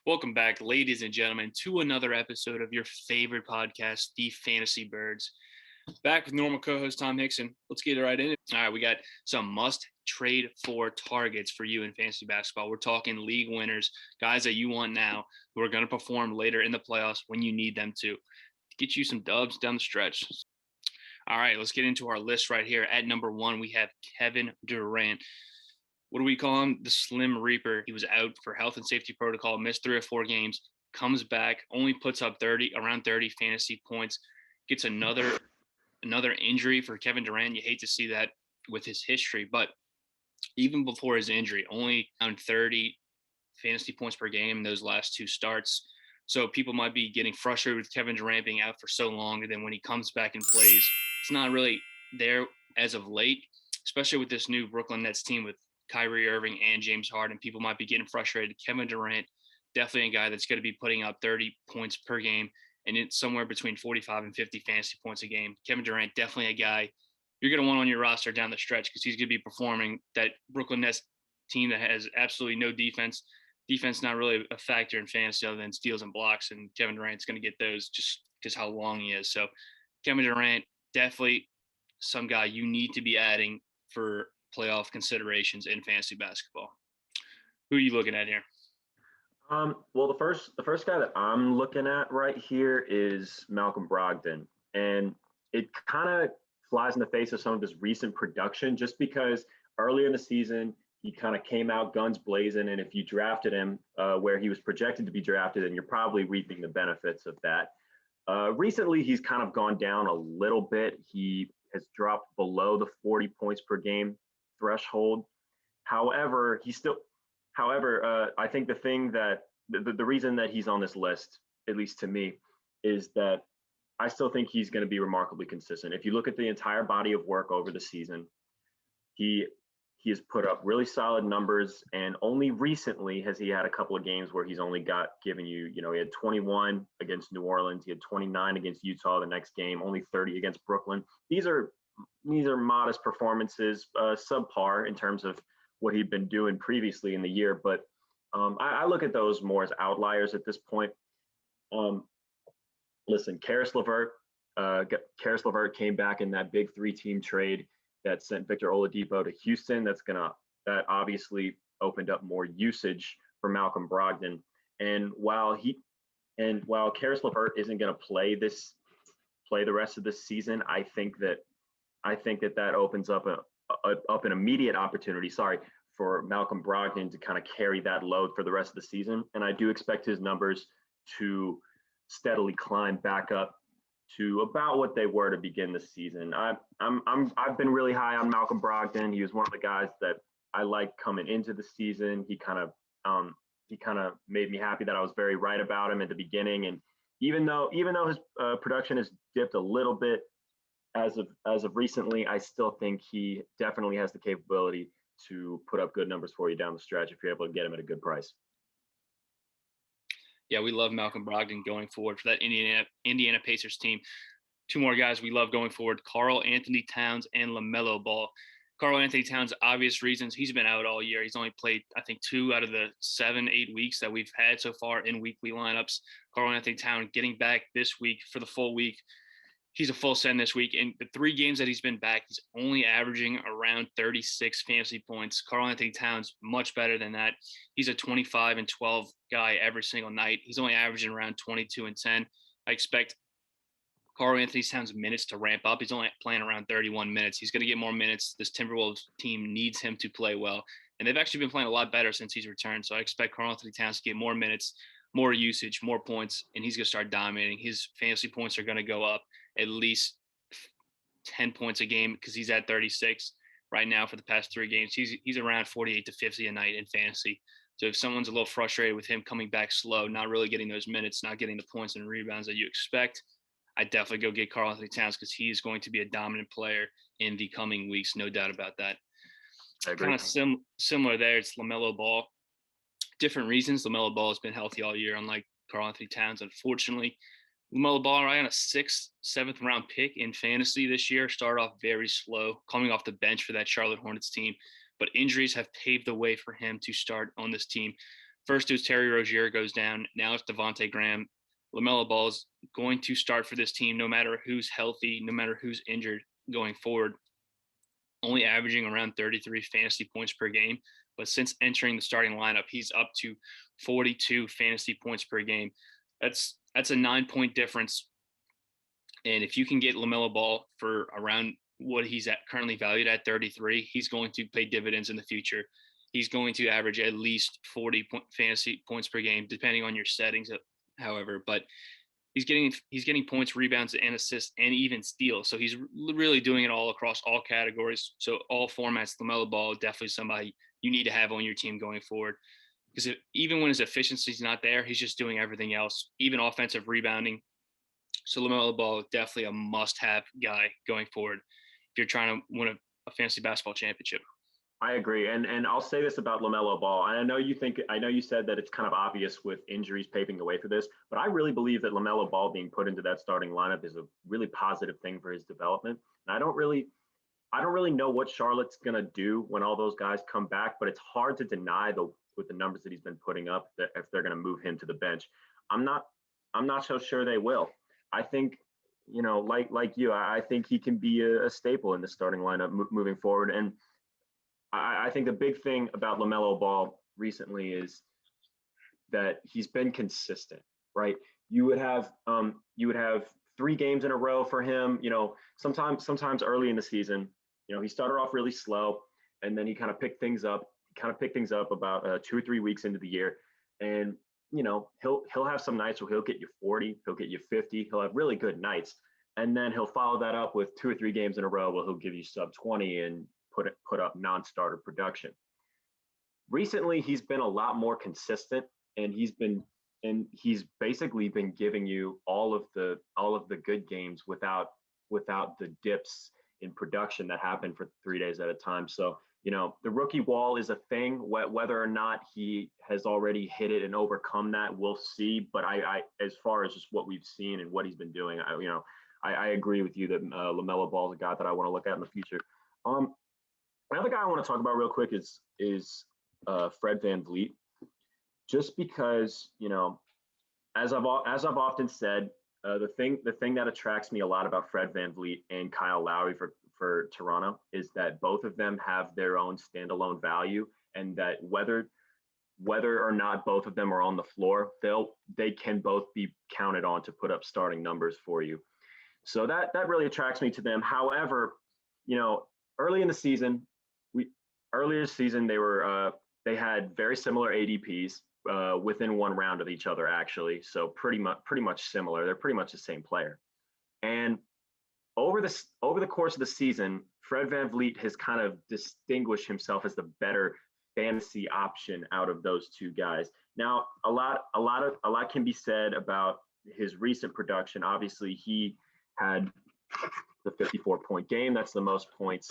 Welcome back, ladies and gentlemen, to another episode of your favorite podcast, The Fantasy Birds. Back with normal co-host Tom Hickson. Let's get right in. All right, we got some must-trade for targets for you in fantasy basketball. We're talking league winners, guys that you want now who are going to perform later in the playoffs when you need them to get you some dubs down the stretch. All right, let's get into our list right here. At number 1, we have Kevin Durant. What do we call him? The Slim Reaper. He was out for health and safety protocol, missed 3 or 4 games, comes back, only puts up around 30 fantasy points, gets another injury for Kevin Durant. You hate to see that with his history, but even before his injury, only around 30 fantasy points per game in those last 2 starts. So people might be getting frustrated with Kevin Durant being out for so long, and then when he comes back and plays, it's not really there as of late, especially with this new Brooklyn Nets team with Kyrie Irving and James Harden. People might be getting frustrated. Kevin Durant, definitely a guy that's going to be putting up 30 points per game, and it's somewhere between 45 and 50 fantasy points a game. Kevin Durant, definitely a guy you're going to want on your roster down the stretch because he's going to be performing. That Brooklyn Nets team that has absolutely no defense. Defense not really a factor in fantasy other than steals and blocks, and Kevin Durant's going to get those just because how long he is. So Kevin Durant, definitely some guy you need to be adding for playoff considerations in fantasy basketball. Who are you looking at here? Well, the first guy that I'm looking at right here is Malcolm Brogdon, and it kind of flies in the face of some of his recent production, just because earlier in the season he kind of came out guns blazing, and if you drafted him where he was projected to be drafted, then you're probably reaping the benefits of that. Recently, he's kind of gone down a little bit. He has dropped below the 40 points per game threshold. However, I think the thing that the reason that he's on this list, at least to me, is that I still think he's going to be remarkably consistent. If you look at the entire body of work over the season, he has put up really solid numbers, and only recently has he had a couple of games where he's only given you, he had 21 against New Orleans, he had 29 against Utah the next game, only 30 against Brooklyn. These are modest performances, subpar in terms of what he'd been doing previously in the year. But I look at those more as outliers at this point. Listen, Karis LeVert came back in that big 3-team trade that sent Victor Oladipo to Houston. That obviously opened up more usage for Malcolm Brogdon. And while Karis LeVert isn't going to play the rest of this season, I think that opens up an immediate opportunity, for Malcolm Brogdon to kind of carry that load for the rest of the season. And I do expect his numbers to steadily climb back up to about what they were to begin the season. I've been really high on Malcolm Brogdon. He was one of the guys that I liked coming into the season. He kind of made me happy that I was very right about him at the beginning. And even though his production has dipped a little bit as of recently, I still think he definitely has the capability to put up good numbers for you down the stretch if you're able to get him at a good price. Yeah, we love Malcolm Brogdon going forward for that Indiana Pacers team. 2 more guys we love going forward, Karl-Anthony Towns and Lamelo Ball. Karl-Anthony Towns, obvious reasons. He's been out all year. He's only played, I think, 2 out of the 7-8 weeks that we've had so far in weekly lineups. Karl-Anthony Towns getting back this week for the full week. He's a full send this week. In the 3 games that he's been back, he's only averaging around 36 fantasy points. Karl-Anthony Towns, much better than that. He's a 25 and 12 guy every single night. He's only averaging around 22 and 10. I expect Karl-Anthony Towns' minutes to ramp up. He's only playing around 31 minutes. He's going to get more minutes. This Timberwolves team needs him to play well. And they've actually been playing a lot better since he's returned. So I expect Karl-Anthony Towns to get more minutes, more usage, more points, and he's going to start dominating. His fantasy points are going to go up at least 10 points a game because he's at 36 right now for the past 3 games. He's around 48 to 50 a night in fantasy. So if someone's a little frustrated with him coming back slow, not really getting those minutes, not getting the points and rebounds that you expect, I'd definitely go get Karl-Anthony Towns because he is going to be a dominant player in the coming weeks, no doubt about that. Kind of similar there. It's Lamelo Ball. Different reasons. Lamelo Ball has been healthy all year, unlike Karl-Anthony Towns, unfortunately. Lamelo Ball, right on a 6th, 7th round pick in fantasy this year. Started off very slow, coming off the bench for that Charlotte Hornets team. But injuries have paved the way for him to start on this team. First it was Terry Rozier goes down. Now it's Devontae Graham. LaMelo Ball is going to start for this team no matter who's healthy, no matter who's injured going forward, only averaging around 33 fantasy points per game. But since entering the starting lineup, he's up to 42 fantasy points per game. That's a 9-point difference. And if you can get LaMelo Ball for around what he's currently valued at 33, he's going to pay dividends in the future. He's going to average at least 40 fantasy points per game, depending on your settings, however. But he's getting points, rebounds, and assists, and even steals. So he's really doing it all across all categories. So all formats, LaMelo Ball, definitely somebody you need to have on your team going forward. Because even when his efficiency is not there, he's just doing everything else, even offensive rebounding. So LaMelo Ball, definitely a must-have guy going forward if you're trying to win a fantasy basketball championship. I agree. And I'll say this about LaMelo Ball. I know you said that it's kind of obvious with injuries paving the way for this, but I really believe that LaMelo Ball being put into that starting lineup is a really positive thing for his development. And I don't really know what Charlotte's going to do when all those guys come back, but it's hard to deny with the numbers that he's been putting up that if they're going to move him to the bench. I'm not so sure they will. I think, like you, I think he can be a staple in the starting lineup moving forward. And I think the big thing about LaMelo Ball recently is that he's been consistent, right? You would have 3 games in a row for him. Sometimes early in the season, he started off really slow, and then he kind of picked things up. About 2 or 3 weeks into the year, and he'll have some nights where he'll get you 40, he'll get you 50, he'll have really good nights, and then he'll follow that up with 2 or 3 games in a row where he'll give you sub 20 and put up non-starter production. Recently, he's been a lot more consistent, and he's basically been giving you all of the good games without the dips in production that happen for 3 days at a time. So, the rookie wall is a thing. Whether or not he has already hit it and overcome that, we'll see. But I as far as just what we've seen and what he's been doing, I agree with you that LaMelo Ball is a guy that I want to look at in the future. Another guy I want to talk about real quick is Fred VanVleet, just because as I've often said, the thing that attracts me a lot about Fred VanVleet and Kyle Lowry for Toronto is that both of them have their own standalone value, and that whether or not both of them are on the floor, they can both be counted on to put up starting numbers for you. So that really attracts me to them. However, earlier season they had very similar ADPs within one round of each other, actually. So pretty much similar. They're pretty much the same player. And over the course of the season, Fred VanVleet has kind of distinguished himself as the better fantasy option out of those two guys. Now, a lot can be said about his recent production. Obviously, he had the 54-point game. That's the most points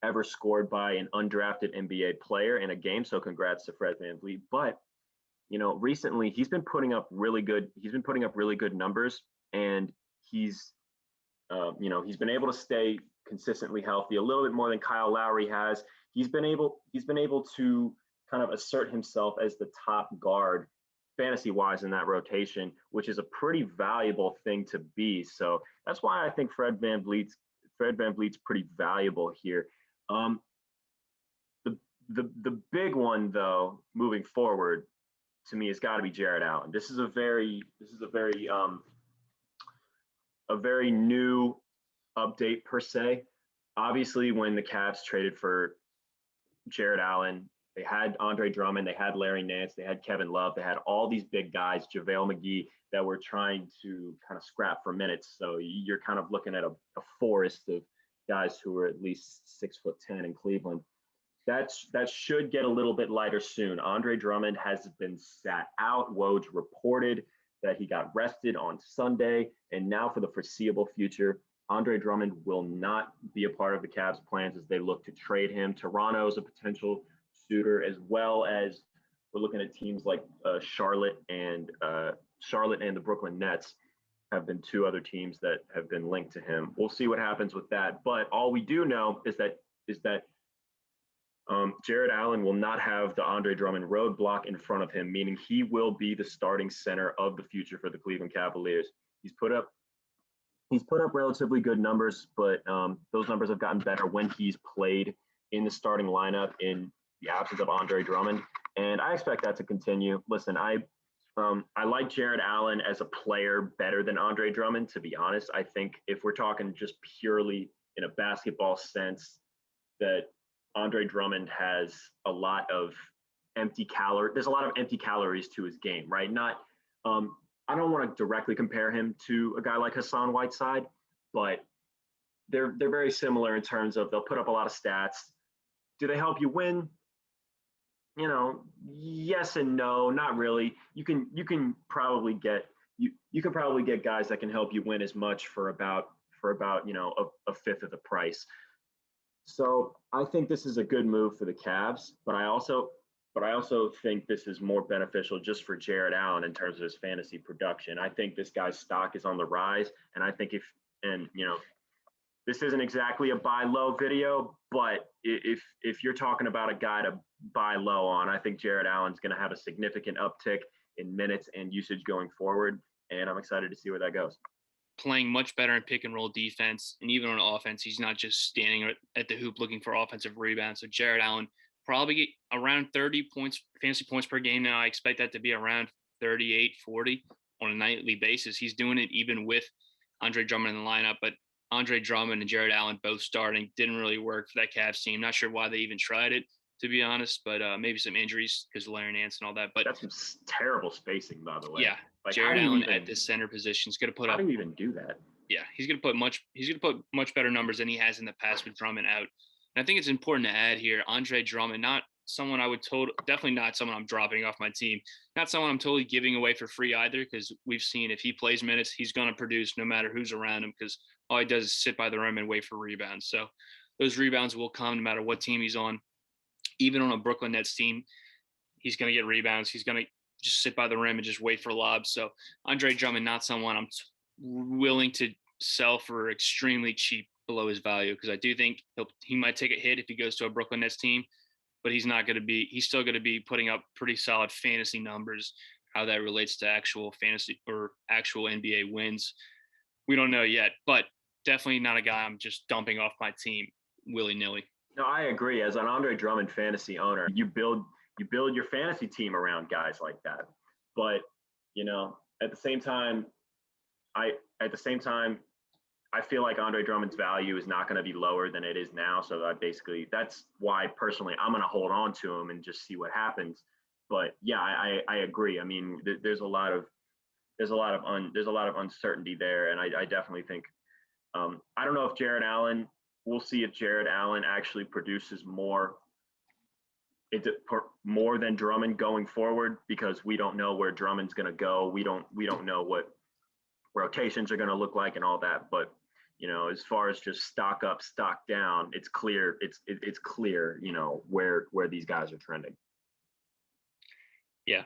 ever scored by an undrafted NBA player in a game. So congrats to Fred VanVleet. But recently he's been putting up really good numbers, and he's been able to stay consistently healthy a little bit more than Kyle Lowry has. He's been able to kind of assert himself as the top guard fantasy wise in that rotation, which is a pretty valuable thing to be. So that's why I think Fred VanVleet's pretty valuable here. The big one though, moving forward, to me, has got to be Jarrett Allen. This is a very new update per se. Obviously, when the Cavs traded for Jarrett Allen, they had Andre Drummond, they had Larry Nance, they had Kevin Love, they had all these big guys, JaVale McGee, that were trying to kind of scrap for minutes. So you're kind of looking at a forest of guys who were at least 6'10" in Cleveland. That should get a little bit lighter soon. Andre Drummond has been sat out. Woj reported that he got rested on Sunday, and now for the foreseeable future, Andre Drummond will not be a part of the Cavs' plans as they look to trade him. Toronto is a potential suitor, as well as we're looking at teams like Charlotte and the Brooklyn Nets have been two other teams that have been linked to him. We'll see what happens with that. But all we do know is that Jarrett Allen will not have the Andre Drummond roadblock in front of him, meaning he will be the starting center of the future for the Cleveland Cavaliers. He's put up relatively good numbers, but those numbers have gotten better when he's played in the starting lineup in the absence of Andre Drummond, and I expect that to continue. Listen, I like Jarrett Allen as a player better than Andre Drummond, to be honest. I think if we're talking just purely in a basketball sense, that Andre Drummond has a lot of there's a lot of empty calories to his game, right? Not, I don't want to directly compare him to a guy like Hassan Whiteside, but they're very similar in terms of they'll put up a lot of stats. Do they help you win? You know, yes and no, not really. You can probably get guys that can help you win as much for about a fifth of the price. So I think this is a good move for the Cavs, but I also think this is more beneficial just for Jarrett Allen in terms of his fantasy production. I think this guy's stock is on the rise, and I think this isn't exactly a buy low video, but if you're talking about a guy to buy low on, I think Jarrett Allen's going to have a significant uptick in minutes and usage going forward, and I'm excited to see where that goes. Playing much better in pick and roll defense, and even on offense, he's not just standing at the hoop looking for offensive rebounds. So Jarrett Allen probably get around 30 points, fantasy points per game now. I expect that to be around 38, 40 on a nightly basis. He's doing it even with Andre Drummond in the lineup, but Andre Drummond and Jarrett Allen both starting didn't really work for that Cavs team. Not sure why they even tried it, to be honest, but maybe some injuries because of Larry Nance and all that. But that's some terrible spacing, by the way. Yeah, like, Jarrett Allen at the center position is going to put up. How do you even do that? Yeah, he's going to put much better numbers than he has in the past with Drummond out. And I think it's important to add here, Andre Drummond, not someone definitely not someone I'm dropping off my team. Not someone I'm totally giving away for free either, because we've seen if he plays minutes, he's going to produce no matter who's around him, because all he does is sit by the rim and wait for rebounds. So those rebounds will come no matter what team he's on. Even on a Brooklyn Nets team, he's going to get rebounds. He's going to just sit by the rim and just wait for lobs. So Andre Drummond, not someone I'm willing to sell for extremely cheap below his value, because I do think he might take a hit if he goes to a Brooklyn Nets team, but he's still going to be putting up pretty solid fantasy numbers. How that relates to actual fantasy or actual NBA wins, we don't know yet, but definitely not a guy I'm just dumping off my team willy-nilly. No, I agree. As an Andre Drummond fantasy owner, you build your fantasy team around guys like that. But, at the same time, I feel like Andre Drummond's value is not going to be lower than it is now. So that's why personally I'm going to hold on to him and just see what happens. But yeah, I agree. I mean, there's a lot of uncertainty there, and I definitely think I don't know if Jarrett Allen. We'll see if Jarrett Allen actually produces more than Drummond going forward, because we don't know where Drummond's going to go. We don't know what rotations are going to look like and all that. But as far as just stock up, stock down, it's clear. It's clear. Where these guys are trending. Yeah.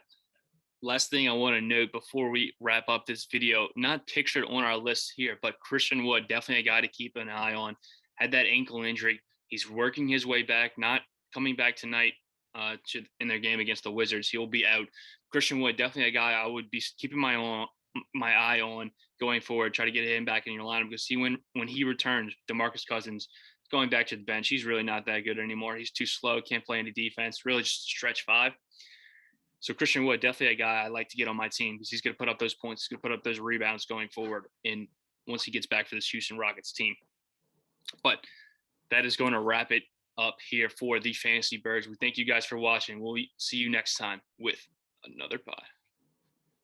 Last thing I want to note before we wrap up this video, not pictured on our list here, but Christian Wood, definitely a guy to keep an eye on. Had that ankle injury. He's working his way back, not coming back tonight in their game against the Wizards. He'll be out. Christian Wood, definitely a guy I would be keeping my eye on going forward. Try to get him back in your lineup, because when he returns, DeMarcus Cousins going back to the bench. He's really not that good anymore. He's too slow, can't play any defense, really just stretch five. So Christian Wood, definitely a guy I like to get on my team, because he's going to put up those points. He's going to put up those rebounds going forward once he gets back for this Houston Rockets team. But that is going to wrap it up here for the Fantasy Birds. We thank you guys for watching. We'll see you next time with another pod.